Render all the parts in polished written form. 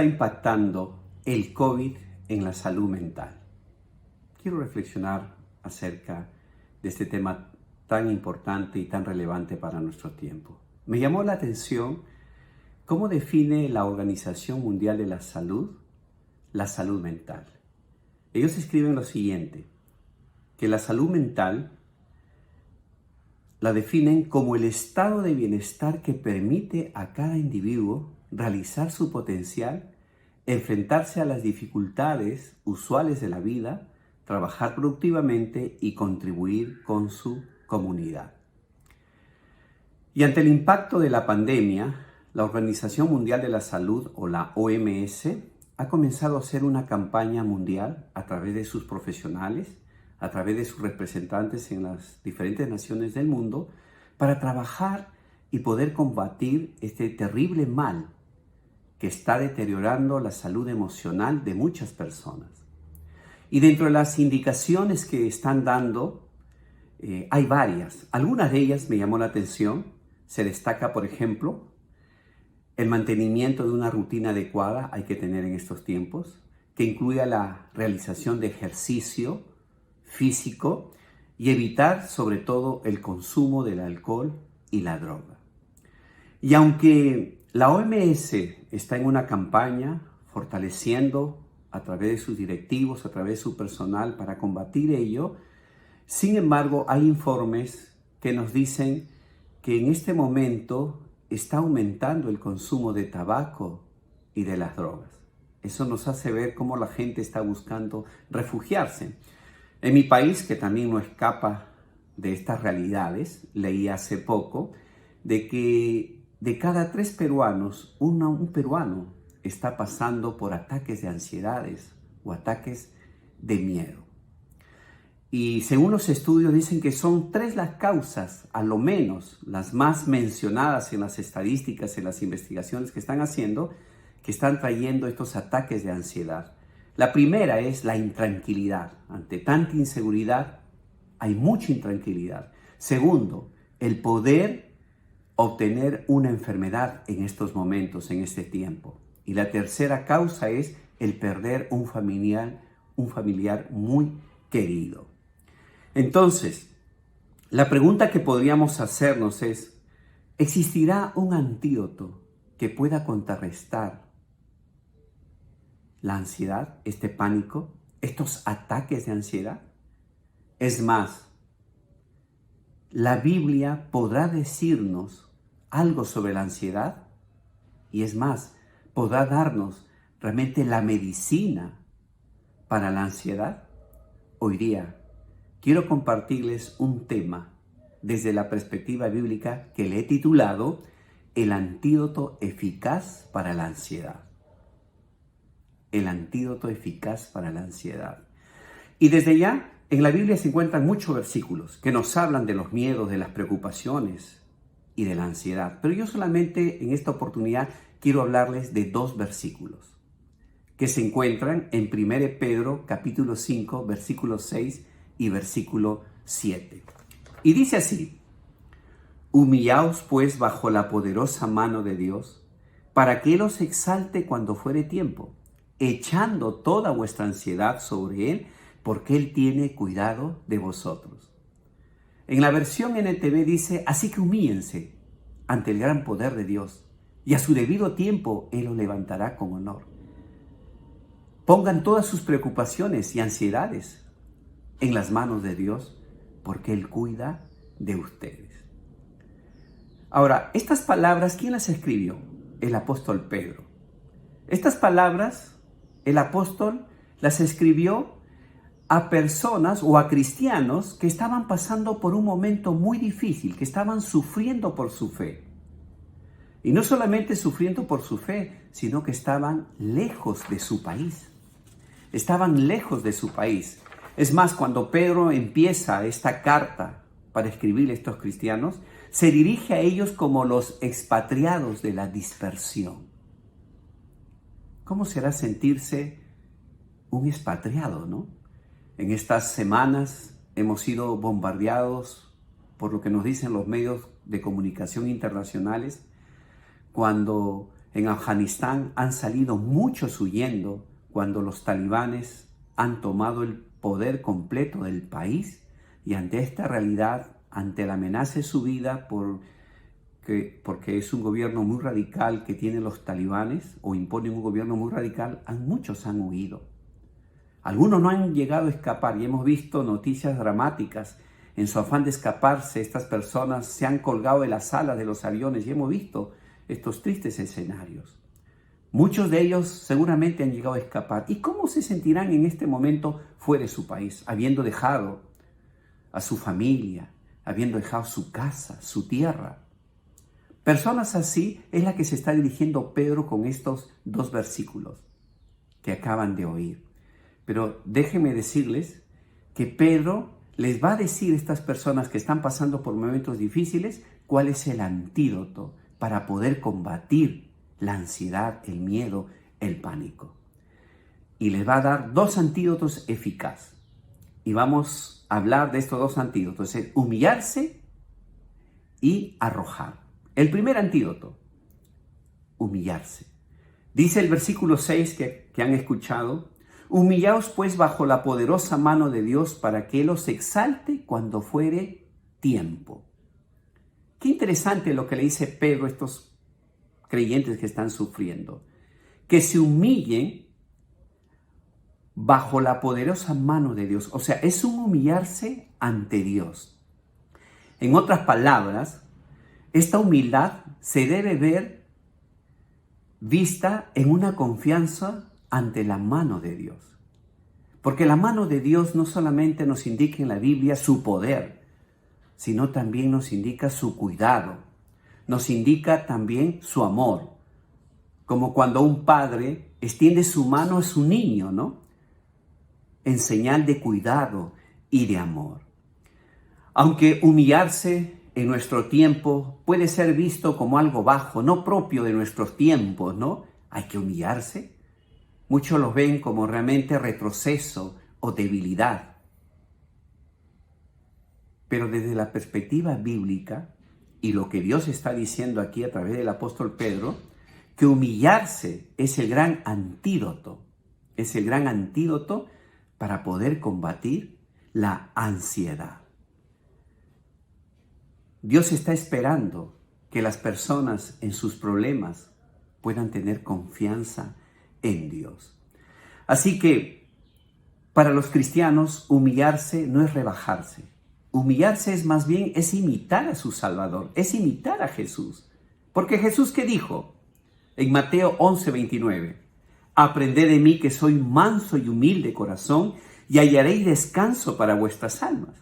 está impactando el COVID en la salud mental? Quiero reflexionar acerca de este tema tan importante y tan relevante para nuestro tiempo. Me llamó la atención cómo define la Organización Mundial de la salud mental. Ellos escriben lo siguiente, que la salud mental la definen como el estado de bienestar que permite a cada individuo realizar su potencial, enfrentarse a las dificultades usuales de la vida, trabajar productivamente y contribuir con su comunidad. Y ante el impacto de la pandemia, la Organización Mundial de la Salud, o la OMS, ha comenzado a hacer una campaña mundial a través de sus profesionales, a través de sus representantes en las diferentes naciones del mundo, para trabajar y poder combatir este terrible mal que está deteriorando la salud emocional de muchas personas. Y dentro de las indicaciones que están dando, hay varias. Algunas de ellas me llamó la atención. Se destaca, por ejemplo, el mantenimiento de una rutina adecuada hay que tener en estos tiempos, que incluya la realización de ejercicio físico y evitar sobre todo el consumo del alcohol y la droga. Y aunque la OMS está en una campaña fortaleciendo a través de sus directivos, a través de su personal para combatir ello, sin embargo hay informes que nos dicen que en este momento está aumentando el consumo de tabaco y de las drogas. Eso nos hace ver cómo la gente está buscando refugiarse. En mi país, que también no escapa de estas realidades, leí hace poco de que de cada 3 peruanos, un peruano está pasando por ataques de ansiedades o ataques de miedo. Y según los estudios dicen que son 3 las causas, a lo menos las más mencionadas en las estadísticas, en las investigaciones que están haciendo, que están trayendo estos ataques de ansiedad. La primera es la intranquilidad. Ante tanta inseguridad, hay mucha intranquilidad. Segundo, el poder obtener una enfermedad en estos momentos, en este tiempo. Y la tercera causa es el perder un familiar muy querido. Entonces, la pregunta que podríamos hacernos es, ¿existirá un antídoto que pueda contrarrestar la ansiedad, este pánico, estos ataques de ansiedad? Es más, la Biblia podrá decirnos algo sobre la ansiedad y es más, podrá darnos realmente la medicina para la ansiedad. Hoy día quiero compartirles un tema desde la perspectiva bíblica que le he titulado El antídoto eficaz para la ansiedad. El antídoto eficaz para la ansiedad. Y desde ya, en la Biblia se encuentran muchos versículos que nos hablan de los miedos, de las preocupaciones y de la ansiedad. Pero yo solamente en esta oportunidad quiero hablarles de 2 versículos que se encuentran en 1 Pedro capítulo 5, versículo 6 y versículo 7. Y dice así: Humillaos pues bajo la poderosa mano de Dios, para que Él os exalte cuando fuere tiempo, echando toda vuestra ansiedad sobre Él, porque Él tiene cuidado de vosotros. En la versión NTV dice, así que humíllense ante el gran poder de Dios, y a su debido tiempo Él os levantará con honor. Pongan todas sus preocupaciones y ansiedades en las manos de Dios, porque Él cuida de ustedes. Ahora, estas palabras, ¿quién las escribió? El apóstol Pedro. Estas palabras, el apóstol las escribió a personas o a cristianos que estaban pasando por un momento muy difícil, que estaban sufriendo por su fe. Y no solamente sufriendo por su fe, sino que estaban lejos de su país. Estaban lejos de su país. Es más, cuando Pedro empieza esta carta para escribirle a estos cristianos, se dirige a ellos como los expatriados de la dispersión. ¿Cómo será sentirse un expatriado, no? En estas semanas hemos sido bombardeados por lo que nos dicen los medios de comunicación internacionales, cuando En Afganistán han salido muchos huyendo cuando los talibanes han tomado el poder completo del país, y ante esta realidad, ante la amenaza de su vida porque es un gobierno muy radical que tienen los talibanes, o imponen un gobierno muy radical, muchos han huido. Algunos no han llegado a escapar y hemos visto noticias dramáticas. En su afán de escaparse, estas personas se han colgado de las alas de los aviones y hemos visto estos tristes escenarios. Muchos de ellos seguramente han llegado a escapar. ¿Y cómo se sentirán en este momento fuera de su país, habiendo dejado a su familia, habiendo dejado su casa, su tierra? Personas así es la que se está dirigiendo Pedro con estos 2 versículos que acaban de oír. Pero déjenme decirles que Pedro les va a decir a estas personas que están pasando por momentos difíciles cuál es el antídoto para poder combatir la ansiedad, el miedo, el pánico. Y les va a dar 2 antídotos eficaces. Y vamos a hablar de estos 2 antídotos: es humillarse y arrojar. El primer antídoto, humillarse. Dice el versículo 6 que han escuchado: humillaos pues bajo la poderosa mano de Dios para que Él os exalte cuando fuere tiempo. Qué interesante lo que le dice Pedro a estos creyentes que están sufriendo. Que se humillen bajo la poderosa mano de Dios. O sea, es un humillarse ante Dios. En otras palabras, esta humildad se debe ver vista en una confianza ante la mano de Dios. Porque la mano de Dios no solamente nos indica en la Biblia su poder, sino también nos indica su cuidado, nos indica también su amor. Como cuando un padre extiende su mano a su niño, ¿no? En señal de cuidado y de amor. Aunque humillarse en nuestro tiempo puede ser visto como algo bajo, no propio de nuestros tiempos, ¿no? Hay que humillarse. Muchos lo ven como realmente retroceso o debilidad. Pero desde la perspectiva bíblica, y lo que Dios está diciendo aquí a través del apóstol Pedro, que humillarse es el gran antídoto para poder combatir la ansiedad. Dios está esperando que las personas en sus problemas puedan tener confianza en Dios. Así que para los cristianos, humillarse no es rebajarse. Humillarse es más bien imitar a su Salvador, es imitar a Jesús. Porque Jesús, ¿qué dijo? En Mateo 11:29, aprended de mí que soy manso y humilde de corazón y hallaréis descanso para vuestras almas.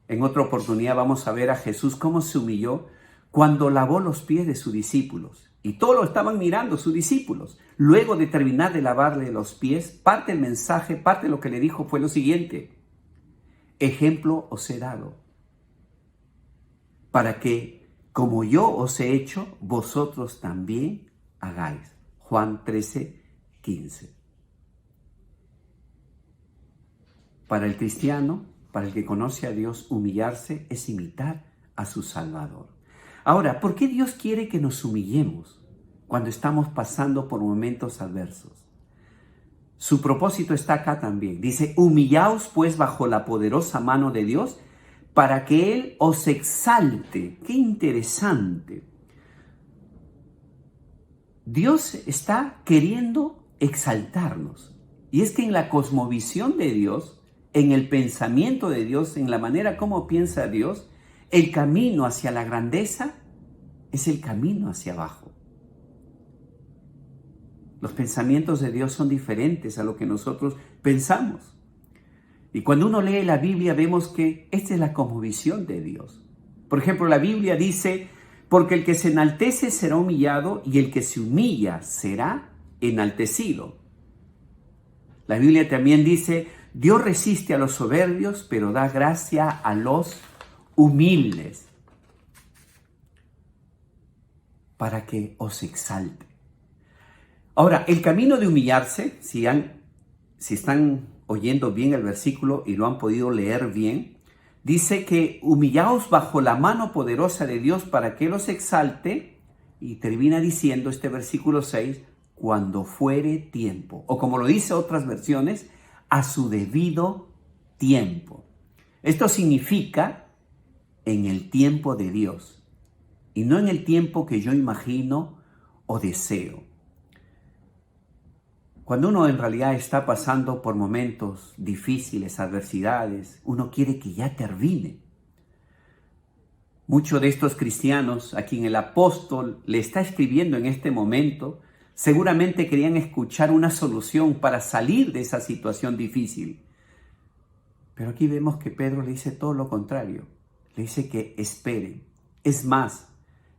En otra oportunidad vamos a ver a Jesús cómo se humilló cuando lavó los pies de sus discípulos. Y todos lo estaban mirando, sus discípulos. Luego de terminar de lavarle los pies, parte del mensaje, parte de lo que le dijo fue lo siguiente: ejemplo os he dado, para que, como yo os he hecho, vosotros también hagáis. Juan 13:15. Para el cristiano, para el que conoce a Dios, humillarse es imitar a su Salvador. Ahora, ¿por qué Dios quiere que nos humillemos cuando estamos pasando por momentos adversos? Su propósito está acá también. Dice, humillaos pues bajo la poderosa mano de Dios para que Él os exalte. ¡Qué interesante! Dios está queriendo exaltarnos. Y es que en la cosmovisión de Dios, en el pensamiento de Dios, en la manera como piensa Dios, el camino hacia la grandeza es el camino hacia abajo. Los pensamientos de Dios son diferentes a lo que nosotros pensamos. Y cuando uno lee la Biblia vemos que esta es la cosmovisión de Dios. Por ejemplo, la Biblia dice, porque el que se enaltece será humillado y el que se humilla será enaltecido. La Biblia también dice, Dios resiste a los soberbios, pero da gracia a los humildes, para que os exalte. Ahora, el camino de humillarse, si están oyendo bien el versículo y lo han podido leer bien, dice que humillaos bajo la mano poderosa de Dios para que Él os exalte Y termina diciendo este versículo 6, cuando fuere tiempo, o como lo dice otras versiones, a su debido tiempo. Esto significa en el tiempo de Dios y no en el tiempo que yo imagino o deseo. Cuando uno en realidad está pasando por momentos difíciles, adversidades, uno quiere que ya termine. Muchos de estos cristianos a quien el apóstol le está escribiendo en este momento, seguramente querían escuchar una solución para salir de esa situación difícil. Pero aquí vemos que Pedro le dice todo lo contrario. Le dice que esperen. Es más,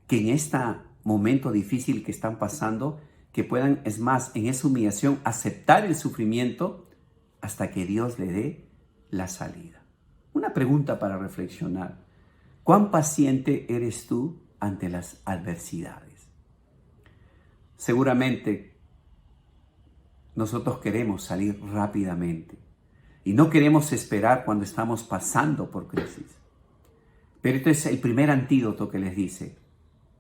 que en este momento difícil que están pasando, que puedan, es más, en esa humillación, aceptar el sufrimiento hasta que Dios le dé la salida. Una pregunta para reflexionar. ¿Cuán paciente eres tú ante las adversidades? Seguramente nosotros queremos salir rápidamente y no queremos esperar cuando estamos pasando por crisis. Pero este es el primer antídoto que les dice,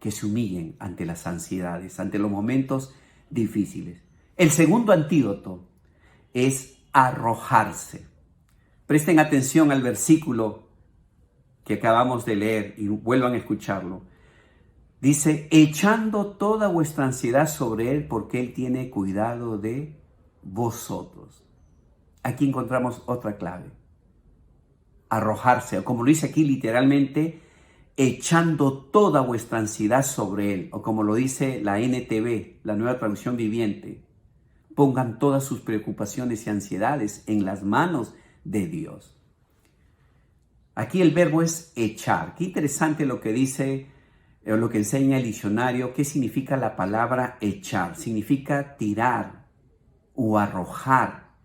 que se humillen ante las ansiedades, ante los momentos difíciles. El segundo antídoto es arrojarse. Presten atención al versículo que acabamos de leer y vuelvan a escucharlo. Dice, echando toda vuestra ansiedad sobre Él porque Él tiene cuidado de vosotros. Aquí encontramos otra clave. Arrojarse, o como lo dice aquí literalmente, echando toda vuestra ansiedad sobre Él, o como lo dice la NTV, la Nueva Traducción Viviente. Pongan todas sus preocupaciones y ansiedades en las manos de Dios. Aquí el verbo es echar. Qué interesante lo que dice, o lo que enseña el diccionario. ¿Qué significa la palabra echar? Significa tirar o arrojar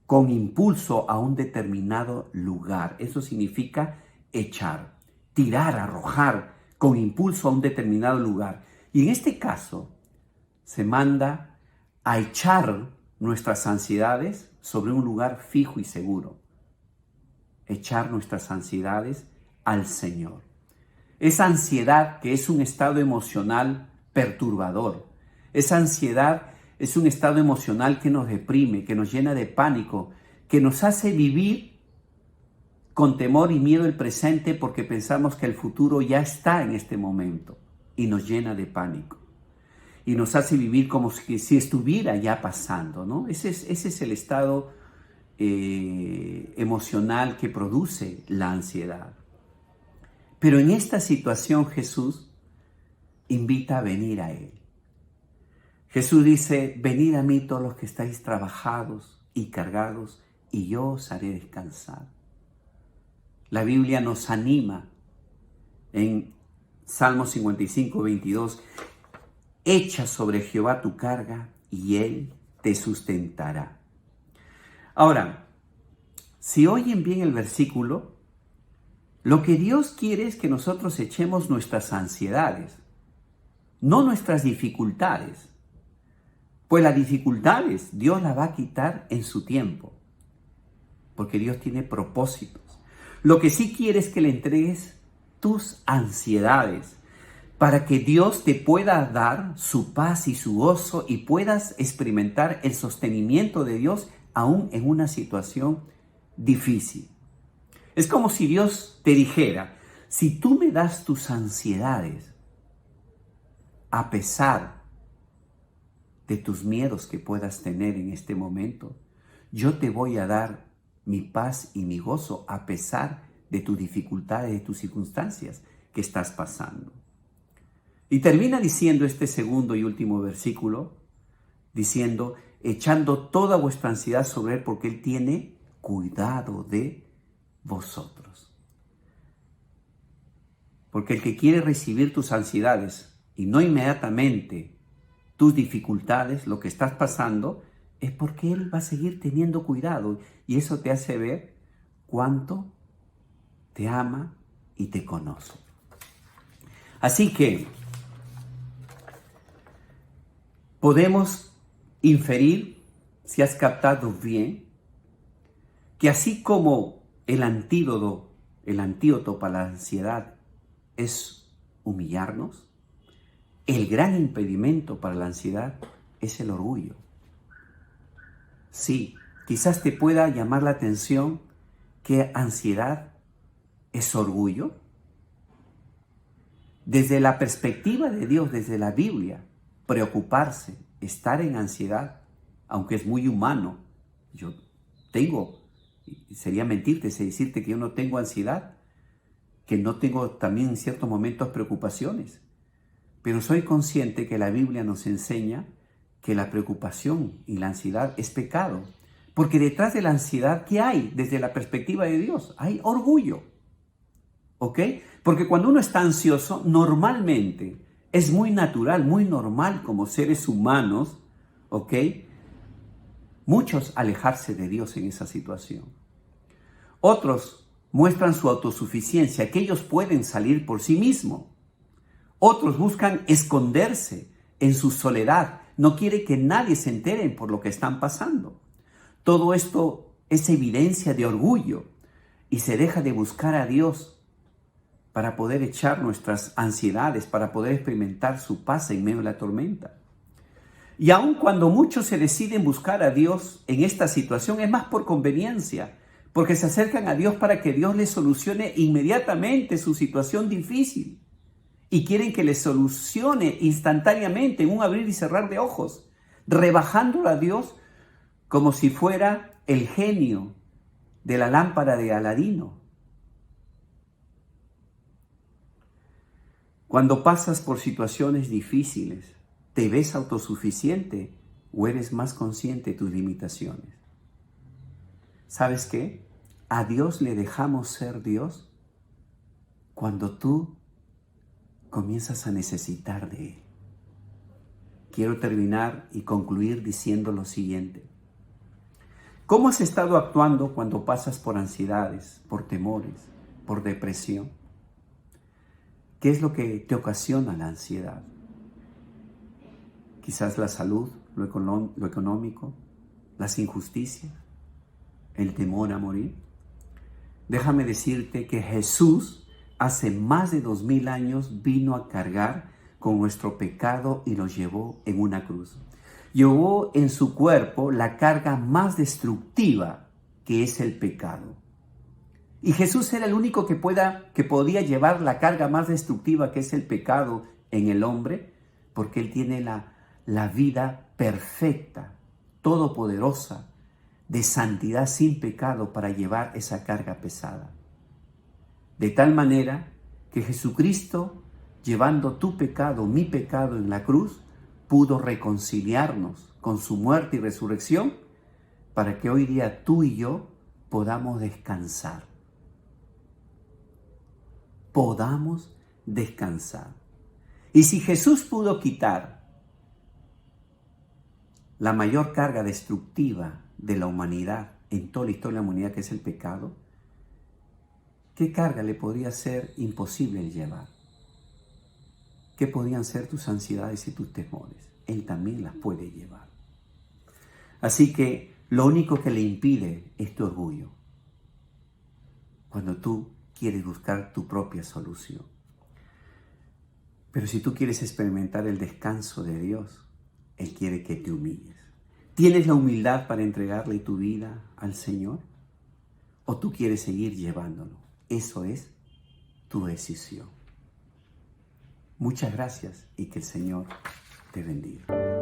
con impulso a un determinado lugar. Eso significa echar. Tirar, arrojar con impulso a un determinado lugar. Y en este caso se manda a echar nuestras ansiedades sobre un lugar fijo y seguro. Echar nuestras ansiedades al Señor. Esa ansiedad que es un estado emocional perturbador. Esa ansiedad es un estado emocional que nos deprime, que nos llena de pánico, que nos hace vivir con temor y miedo el presente porque pensamos que el futuro ya está en este momento y nos llena de pánico. Y nos hace vivir como si estuviera ya pasando, ¿no? Ese es el estado emocional que produce la ansiedad. Pero en esta situación Jesús invita a venir a Él. Jesús dice, venid a mí todos los que estáis trabajados y cargados, y yo os haré descansar. La Biblia nos anima en Salmo 55, 22, echa sobre Jehová tu carga y Él te sustentará. Ahora, si oyen bien el versículo, lo que Dios quiere es que nosotros echemos nuestras ansiedades, no nuestras dificultades. Pues las dificultades Dios las va a quitar en su tiempo, porque Dios tiene propósitos. Lo que sí quiere es que le entregues tus ansiedades para que Dios te pueda dar su paz y su gozo y puedas experimentar el sostenimiento de Dios aún en una situación difícil. Es como si Dios te dijera, si tú me das tus ansiedades, a pesar de tus miedos que puedas tener en este momento, yo te voy a dar mi paz y mi gozo a pesar de tus dificultades, de tus circunstancias que estás pasando. Y termina diciendo este segundo y último versículo, diciendo, echando toda vuestra ansiedad sobre Él porque Él tiene cuidado de vosotros. Porque el que quiere recibir tus ansiedades y no inmediatamente tus dificultades, lo que estás pasando, es porque Él va a seguir teniendo cuidado y eso te hace ver cuánto te ama y te conoce. Así que podemos inferir, si has captado bien, que así como el antídoto para la ansiedad es humillarnos, el gran impedimento para la ansiedad es el orgullo. Sí, quizás te pueda llamar la atención que ansiedad es orgullo. Desde la perspectiva de Dios, desde la Biblia, preocuparse, estar en ansiedad, aunque es muy humano, yo tengo, sería mentirte si decirte que yo no tengo ansiedad, que no tengo también en ciertos momentos preocupaciones, pero soy consciente que la Biblia nos enseña que la preocupación y la ansiedad es pecado, porque detrás de la ansiedad, ¿qué hay? Desde la perspectiva de Dios, hay orgullo. ¿Ok? Porque cuando uno está ansioso, normalmente es muy natural, muy normal como seres humanos, ¿ok? Muchos alejarse de Dios en esa situación. Otros muestran su autosuficiencia, que ellos pueden salir por sí mismos. Otros buscan esconderse en su soledad, no quiere que nadie se entere por lo que están pasando. Todo esto es evidencia de orgullo y se deja de buscar a Dios para poder echar nuestras ansiedades, para poder experimentar su paz en medio de la tormenta. Y aun cuando muchos se deciden buscar a Dios en esta situación, es más por conveniencia, porque se acercan a Dios para que Dios les solucione inmediatamente su situación difícil. Y quieren que les solucione instantáneamente en un abrir y cerrar de ojos, rebajándolo a Dios como si fuera el genio de la lámpara de Aladino. Cuando pasas por situaciones difíciles, ¿te ves autosuficiente o eres más consciente de tus limitaciones? ¿Sabes qué? A Dios le dejamos ser Dios cuando tú comienzas a necesitar de Él. Quiero terminar y concluir diciendo lo siguiente. ¿Cómo has estado actuando cuando pasas por ansiedades, por temores, por depresión? ¿Qué es lo que te ocasiona la ansiedad? Quizás la salud, lo económico, las injusticias, el temor a morir. Déjame decirte que Jesús hace más de 2000 años vino a cargar con nuestro pecado y lo llevó en una cruz. Llevó en su cuerpo la carga más destructiva que es el pecado. Y Jesús era el único que podía llevar la carga más destructiva que es el pecado en el hombre, porque Él tiene la vida perfecta, todopoderosa, de santidad sin pecado para llevar esa carga pesada. De tal manera que Jesucristo, llevando tu pecado, mi pecado en la cruz, pudo reconciliarnos con su muerte y resurrección para que hoy día tú y yo podamos descansar. Podamos descansar. Y si Jesús pudo quitar la mayor carga destructiva de la humanidad en toda la historia de la humanidad, que es el pecado, ¿qué carga le podría ser imposible el llevar? ¿Qué podían ser tus ansiedades y tus temores? Él también las puede llevar. Así que lo único que le impide es tu orgullo. Cuando tú quieres buscar tu propia solución. Pero si tú quieres experimentar el descanso de Dios, Él quiere que te humilles. ¿Tienes la humildad para entregarle tu vida al Señor? ¿O tú quieres seguir llevándolo? Eso es tu decisión. Muchas gracias y que el Señor te bendiga.